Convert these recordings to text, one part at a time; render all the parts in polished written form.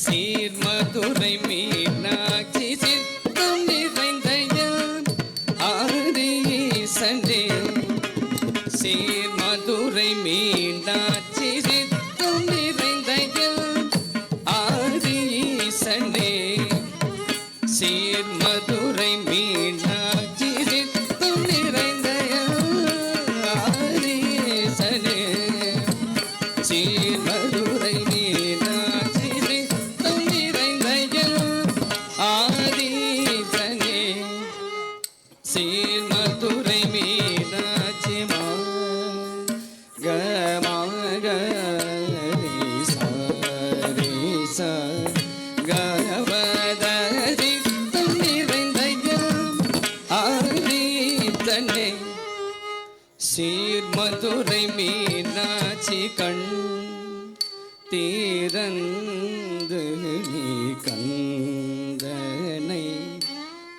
சீர் மதுரை மீனாட்சி சித்தம் நிறைந்த ஆதிஈசனே. சீர் மதுரை மீனாட்சி சித்தம் நிறைந்த ஆதிஈசனே. சீர் மதுரை மீனாட்சி சித்தம் நிறைந்த ஆதிஈசனே. சீர் மதுரை மீனாட்சி சித்தம் நிறைந்த ஆதிஈசனே. சீர் மதுரை மீனாட்சி சீர் மதுரை மீனாட்சி கண் தீரந்து நீ கந்தனை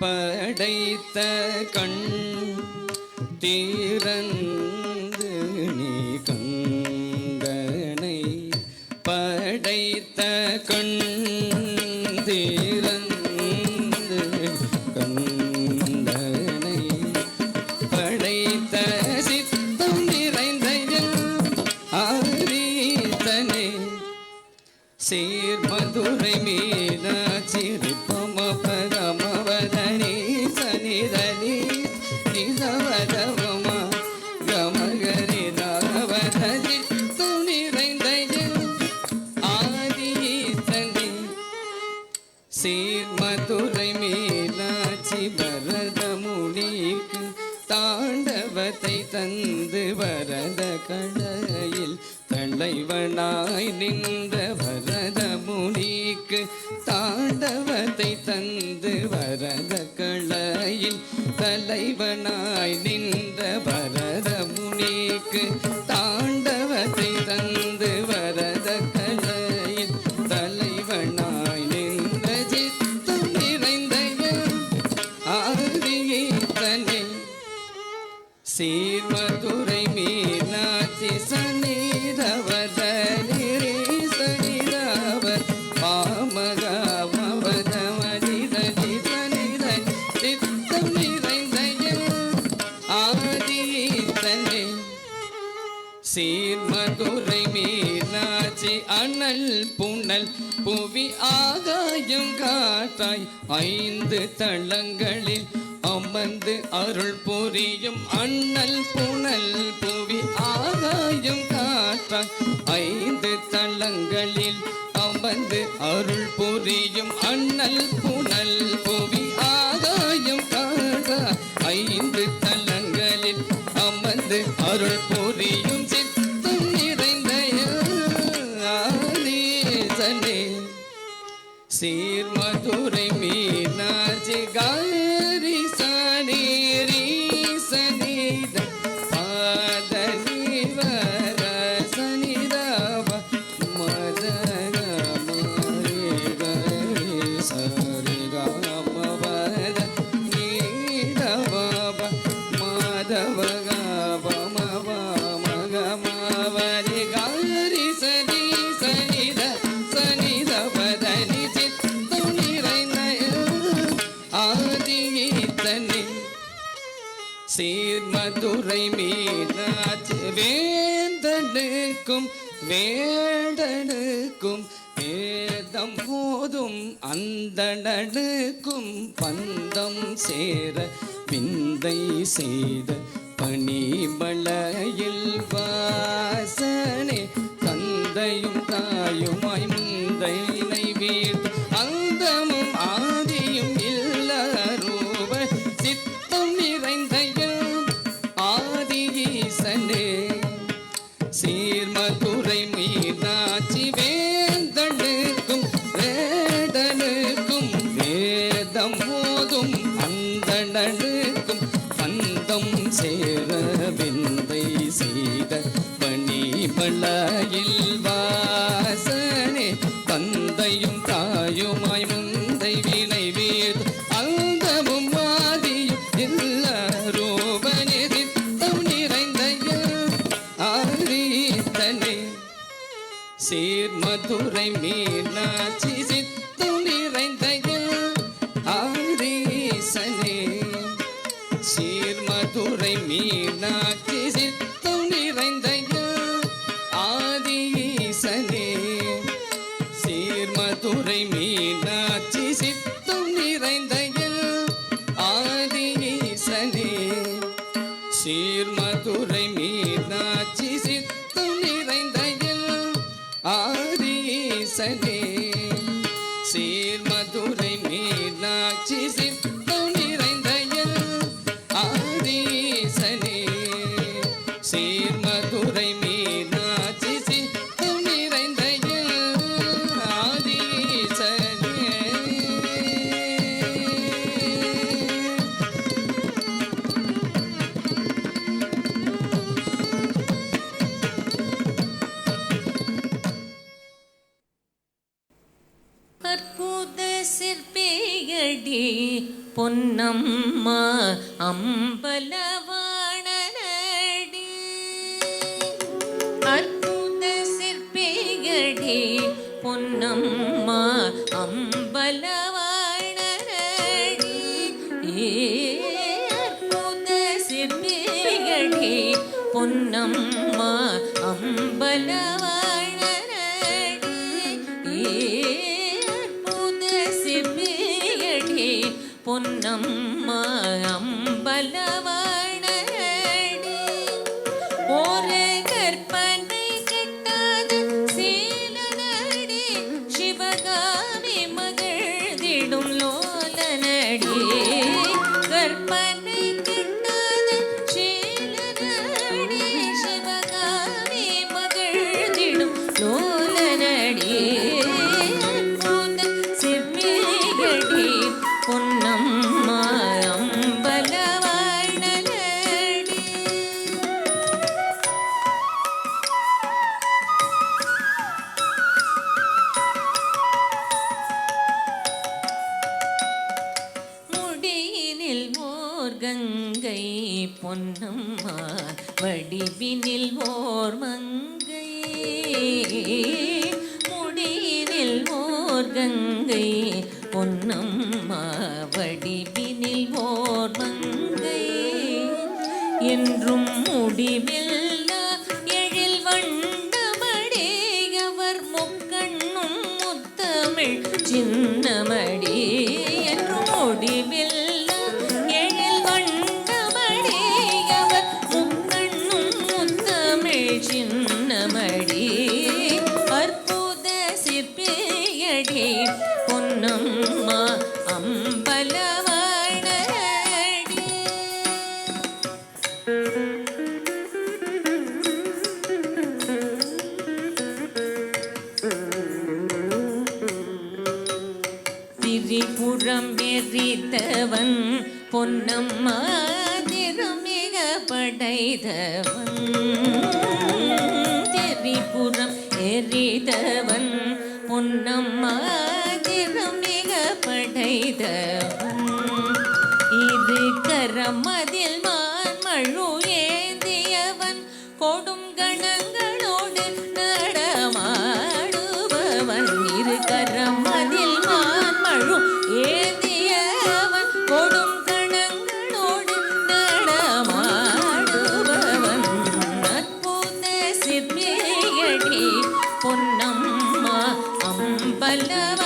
படைத்த கண் தீரந்து நீ கந்தனை படைத்த கண் தீரந்து கந்தனை படைத்த சித்தம் நிறைந்த ஆதிஈசனே. சீர் மதுரை மீனாட்சி ரிப்பம பரமவதனி சனிதனி நிதவதவமா கமகரி நாவதனி துணிறைந்த ஆதிஈசனே. சீர் மதுரை மீனாட்சி பரத முனிக்கு தாண்டவத்தை தந்து வரத கடையில் தலைவனாய் நின்ற வரத முனிக்கு தாண்டவத்தை தந்து வரத கடையில் தலைவனாய் நின்ற வரத முனிக்கு தாண்டவத்தை தந்து வரத கடையில் தலைவனாய் நின்ற சித்தம் நிறைந்த ஆதிஈசனே. சீர் மதுரை மீனாட்சி சனிதவதனி சனிதவ பாமகமவதமதிதனி சனிதனி சித்தம் நிறைந்த ஆதிஈசனே. சீர் மதுரை மீனாட்சி அனல் புனல் புவி ஆகாயம் காற்றாய் ஐந்து தளங்களில் அமர்ந்து அருள் புரியும் அண்ணல் புனல் புவி ஆகாயம் காற்றாய் ஐந்து தளங்களில் அமர்ந்து அருள் புரியும் அண்ணல் புனல் புவி ஆகாயம் காற்றாய் ஐந்து தளங்களில் அமர்ந்து அருள் புரியும் சித்தம் நிறைந்த ஆதிஈசனே. சீர் மதுரை மீனாட்சி காரி சனீரி சனித பாதனி வர சனிதவ மதக மரி சரி கமவத நீதவ மாதவ கமவ மகமவரி காரி சனி சனித சனிதவதனி சித்தம் நிறைந்த ஆதிஈசனே. சீர் மதுரை மீனாட்சி வேந்தனுக்கும் வேடனுக்கும் வேதம் போதும் அந்தணனுக்கும் பந்தம் சேர விந்தை செய்த பணிமலையில் வாசனே. தந்தையும் தாயுமாய் முந்தையினை வீழ்த்து அந்தமும் ஆதியும் இல்லரூப சித்தம் நிறைந்த ஆதிஈசனே. சீர் மதுரை மீனாட்சி வேந்தனுக்கும் வேடனுக்கும் வேதம் போதும் அந்தணனுக்கும் பந்தம் சேர விந்தை செய்த பணிமலையில் வாசனே. தந்தையும் தாயுமாய் முந்தை வினை வீர் அந்தமும் ஆதியும் இல்ல ரூபனே சித்தம் நிறைந்த ஆதிஈசனே. சீர் மதுரை மீனாட்சி சித்தம் நிறைந்த ஆதீசனே சீர்மதுரை மீனாட்சி சித்தம் நிறைந்த ஆதீசனே சீர்மதுரை மீனாட்சி சித்தம் நிறைந்த ஆதீசனே சீர்மதுரை மீனாட்சி சித்தம் நிறைந்த ஆதீசனே சீர்மதுரை மீனாட்சி சித்தம் நிறைந்த ஆதீசனே சீர்மதுரை மீனாட்சி சித்தம் நிறைந்த ஆதீசனே அற்புத சிற்பியடி பொன்னம்மா அம்பலவாணனடி அற்புத சிற்பியடி பொன்னம்மா அம்பலவாணனடி அற்புத சிற்பியடி பொன்னம்மா அம்பலவாணனடி பொன்னம்மா அம்பலவாணனடி ஒரு கற்பனை கெட்டாத சீலனடி சிவகாமி மகிழ்ந்திடும் லோலனடி கற்பனை கெட்டாத சீலனடி சிவகாமி மகிழ்ந்திடும் லோலனடி பொன்னம்மா அம்பலவாணனடி முடியினில் ஓர் கங்கை பொன்னம்மா வடிவினில் ஓர் மங்கை முடியினில் ஓர் கங்கை பொன்னம்மா வடிவினில் ஓர் மங்கை என்றும் முடிவில்லா எழில் வண்ணமடி அவர் முக்கண்ணும் முத்தமிழ் சின்னமடி என்றும் முடிவில்லா எழில் வண்ணமடி அவர் முக்கண்ணும் முத்தமிழ் சின்னமடி அற்புத சிற்பியடி பொன்னம்மா அம்பலவாணனடி திரிபுரம் எரித்தவன் பொன்னம்மா திருமிக படைத்தவன் திரிபுரம் எரித்தவன் பொன்னம்மா திருமிக படைத்தவன் இரு கரமதில் மான்மழு ஏந்தியவன் கொடும் கணங்களோடு நடமாடுபவன் இரு கரமதில் மான்மழு ஏந்தியவன் கொடும் கணங்களோடு நடமாடுபவன் அற்புத சிற்பியடி பொன்னம்மா அம்பலவாணனடி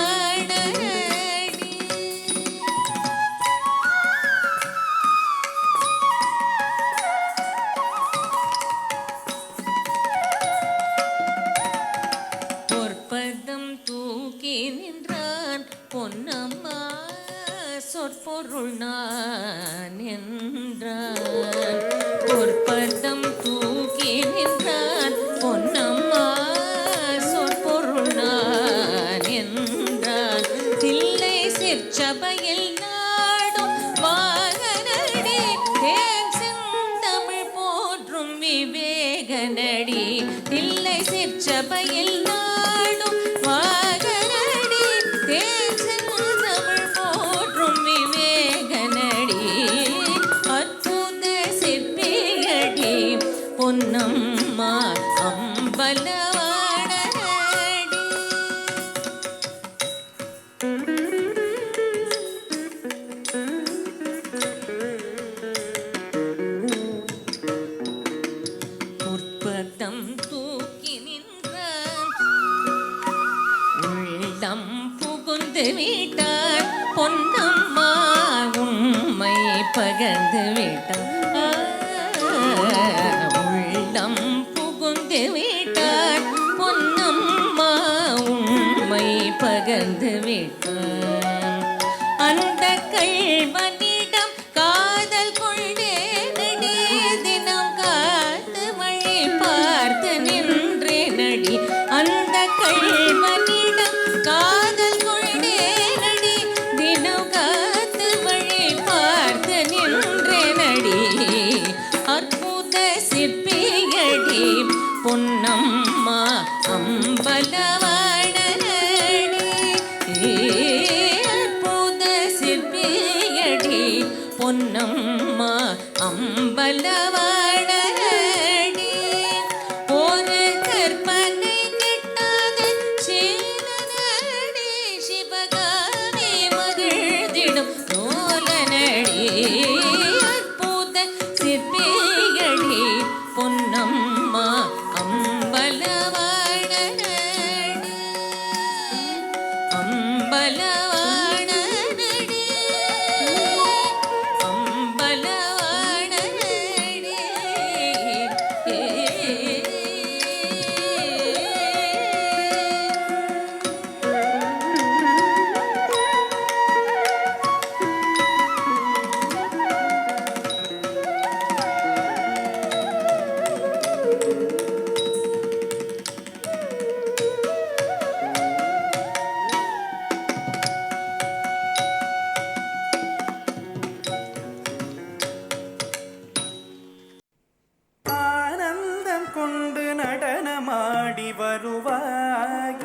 பொற்பதம் தூக்கி நின்றான் பொன்னம்மா சொற்பொருள் நான் என்றான் பொற்பதம் தூக்கி நின்றான் பொன்னம்மா சொற்பொருள் நான் என்றான் தில்லை சிற்சபையில் நாடும் வாகனடி தேன் செந்தமிழ் போற்றும் விவேகனடி தில்லை சிற்சபையில் நாடும் வாகனடி தேன் செந்தமிழ் போற்றும் விவேகனடி அற்புத சிற்பியடி பொன்னம்மா அம்பலவாணனடி புகுந்து விட்டார் பொன்னம்மா உண்மை பகர்ந்து விட்டார் உள்ளம் புகுந்து விட்டார் பொன்னம்மா உண்மை பகர்ந்து விட்டார் அந்த கள்வனிடம் காதல் கொண்டே நடி தினம் காத்து மழை பார்த்து நின்றே நடி அந்த கள்வனிடம் காதல் கொண்டே நடி தினம் காத்து மழை பார்த்து நின்றே நடி அற்புத சிற்பியடி பொன்னம்மா அம்பலவாணனடி அற்புத சிற்பியடி பொன்னம்மா அம்பலவாணனடி ஒரு கற்பனை கிட்டாத சீலனடி சிவகாமி மகிழ்ந்திடும் நூலனடி அற்புத சிற்பியடி பொன்னம்மா அம்பலவாணனடி அம்பலவாணனடி அம்பலவாணனடி ஆனந்தம் கொண்டு நடனமாடி வருவாய்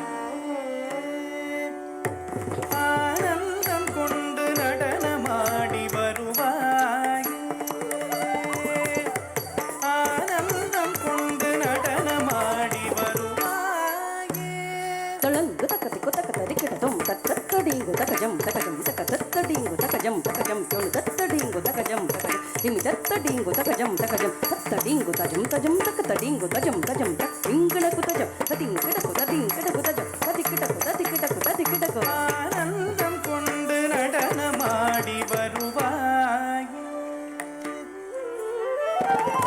ஆனந்தம் கொண்டு நடனமாடி வருவாய் ஆனந்தம் கொண்டு நடனமாடி வருவாய் தளங்கு தக்கதிக்கு தக்கதரிக்கிடதும் தத்தடிங்கு தகஜம் தகஜம் தக்கதத்தடிங்கு தகஜம் தகஜம் தொழு தத்தடிங்கு தகஜம் தகஜம் திமி தத்தடிங்கு தகஜம் தகஜம் தத்தடிங்கு தஜம் தஜம் தக்கதடிங்கு தஜம் தஜம் தக்கிங்கடகு தஜம் ததிங்கிடகு ததிங்கிடகு தஜம் ததிக்கிடகு ததிக்கிடகு ததிக்கிடகு ஆனந்தம் கொண்டு நடனமாடி வருவாய்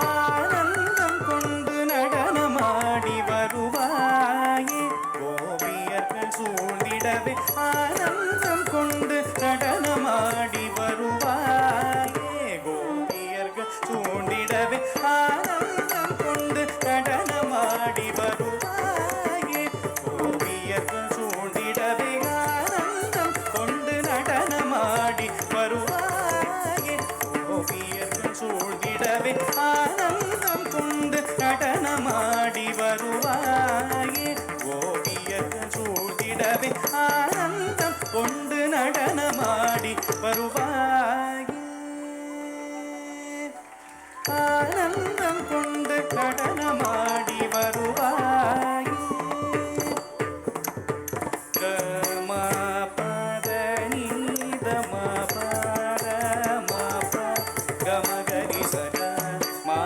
ஆனந்தம் கொண்டு நடனமாடி வருவாயே கோபியர்கள் சூழ்ந்திடவே ஆனந்தம் கொண்டு நடனமாடி வருவாயே கோபியர்கள் சூழ்ந்திடவே ஆனந்தம் கொண்டு நடனமாடி வருவாயே கோபியர்கள் சூழ்ந்திடவே ஆனந்தம் கொண்டு நடனமாடி வருவாயே கோபியர்கள் சூழ்ந்திடவே ஆனந்தம் கொண்டு நடனமாடி வருவாயே கோபியர்கள் சூழ்ந்திடவே ஆனந்தம் கொண்டு நடனமாடி வருவாயே ஆனந்தம் கொண்டு நடனமாடி வருவாயே கம பத நீத ம பர ம ப கம கரி சக ம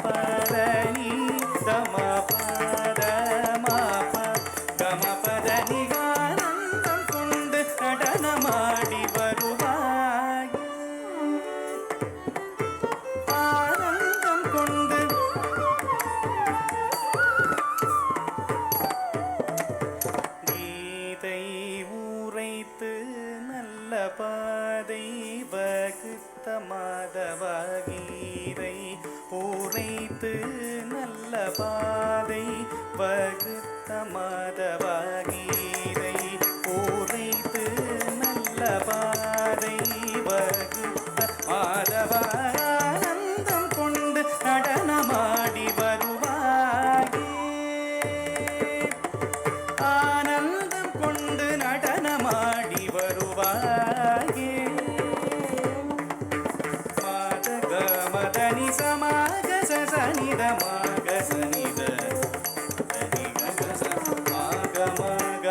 பத நீத ம பர ம ப கம பத நிகானந்தம் கொண்டு நடனமாடி வருவாய் ஆனந்தம் கொண்டு கீதை உரைத்து நல்ல பாதை வகுத்த மாதவ கீதை உரைத்து நல்ல பாதை வகுத்த மாதவ கீதை உரைத்து நல்ல பாதை வகுத்த மாதவ ஆனந்தம் கொண்டு நடனமாடி வருவாயே ஆனந்தம் கொண்டு நடனமாடி வருவாயே மாதக மதனி சமாக சனித மாக சனித மாக மாக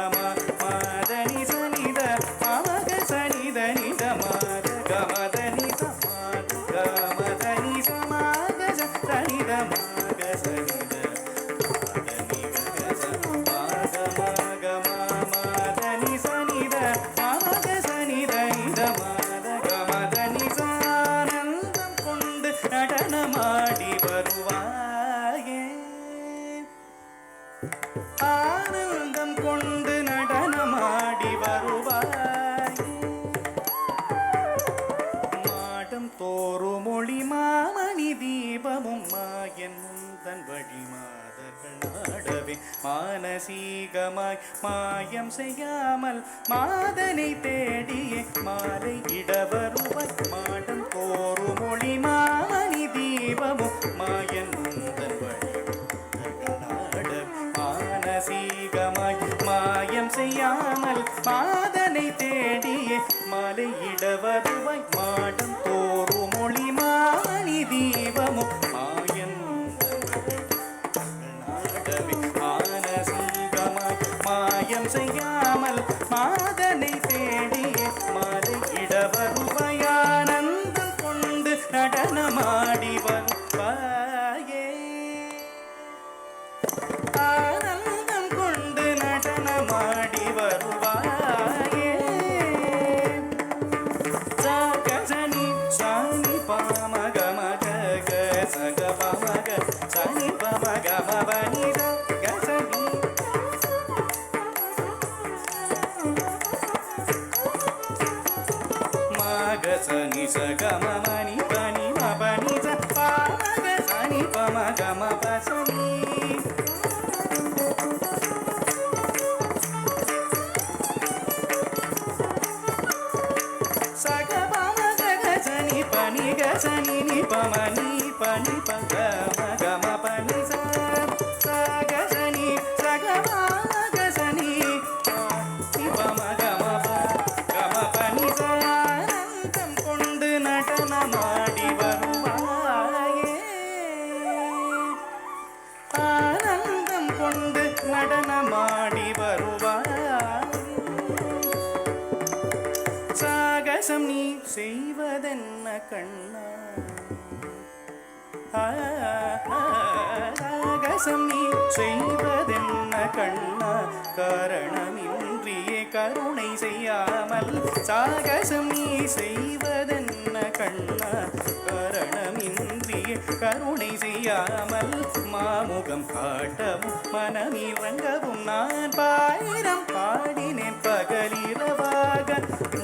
மதனி சனித மாக சனித நித மாதக மதனி சமாக மதனி சமாக சனித மாக சனித மதனி மாக மாக மதனி சனித மாக மானசீகமாய் மாயம் செய்யாமல் மாதனை தேடியே மாலை இடவருவாய் மாடம் கோரு மொழி மாமணி தீபமும் மாயன் முந்தன் வழி மானசீகமாய் மாயம் செய்யாமல் மாதனை தேடியே மாலை இடவருவாய் மாடம் கோரு மொழி மாமணி தீபமும் மாயன் மானசீகமாய் மாயம் செய்யாமல் மாதனை தேடியே மாலை இடவருவாய் ஆனந்தம் கொண்டு நடனமாடி வருவாயே ஆனந்தம் கொண்டு நடனமாடி வருவாயே சகசனி சனி பமக மக சக பமக சனி பமக மபனி சகசனி மக சனி சக மமனி பனி மபனி ச பமக சனி பமக மபசனி pani ga sani ni pa mani pani pa ga ma pani sa ga sani sa ga ma ga sani ni pa ma ga ma pani sa anandam kondu nadanamadi varuvaye anandam kondu nadanamadi varuvaye சாகசம் நீ செய்வதென்ன கண்ணா சாகசம் நீ செய்வதென்ன கண்ணா காரணமின்றியே கருணை செய்யாமல் சாகசம் நீ செய்வதென்ன கண்ணா காரணமின்றியே கருணை செய்யாமல் மாமுகம் காட்டவும் மனமிறங்கவும் நான் பாயிரம் பாடினேன் பகலிரவாக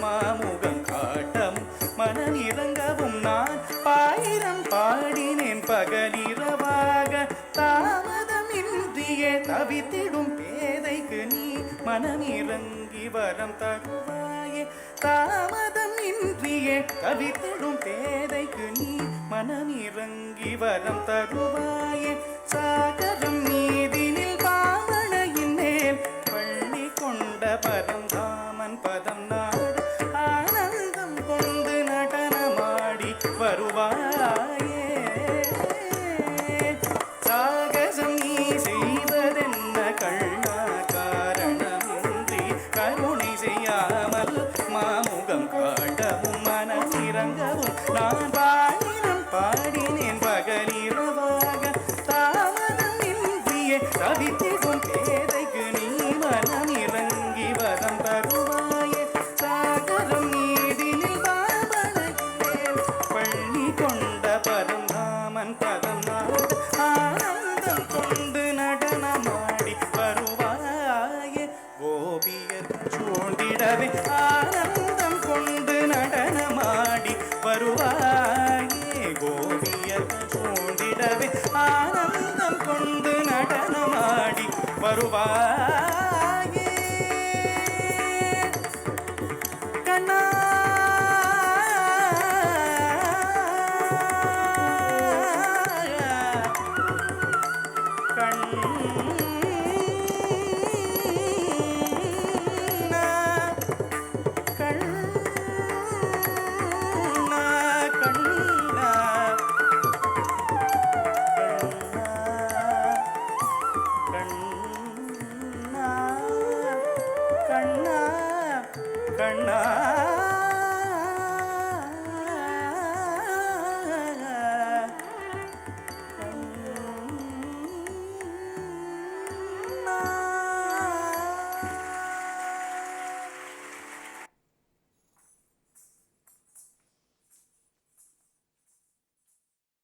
மாமுகம் காட்டவும் மனமிறங்கவும் நான் பாயிரம் பாடினேன் பகலிரவாக தாமதமின்றியே தவித்திடும் பேதைக்கு நீ மனமிறங்கி வரம் தருவாயே தாமதமின்றியே தவித்திடும் பேதைக்கு நீ மனமிறங்கி வரம் தருவாயே சாகரம் நீதினில் பாவனையின் மேல் பள்ளி கொண்ட பரந்தாமன் பதம் நாடு ஆனந்தம் கொண்டு நடனமாடி வருவாயே சாகசம் நீ செய்வதென்ன கண்ணா காரணமின்றி கருணை செய்யாமல் மாமுகம் காட்டவும் மனமிறங்கவும் நான் பாடினம் பாடினேன் பகலிரவாக தாமதமின்றியே தவித்திடும் பேதைக்கு நீ மனமிறங்கி வரம் தருவாயே சாகரம் நீதினில் பாவனையில் பள்ளி கொண்ட பரந்தாமன் பதம் நாடு ஆனந்தம் கொண்டு நடனமாடி வருவாயே கோபியர் சூழ்ந்திடவே ஆனந்தம் கொண்டு நடனமாடி வருவாயே கோபியர் சூழ்ந்திடவே ஆனந்தம் கொண்டு நடனமாடி வருவாயே கண்ணா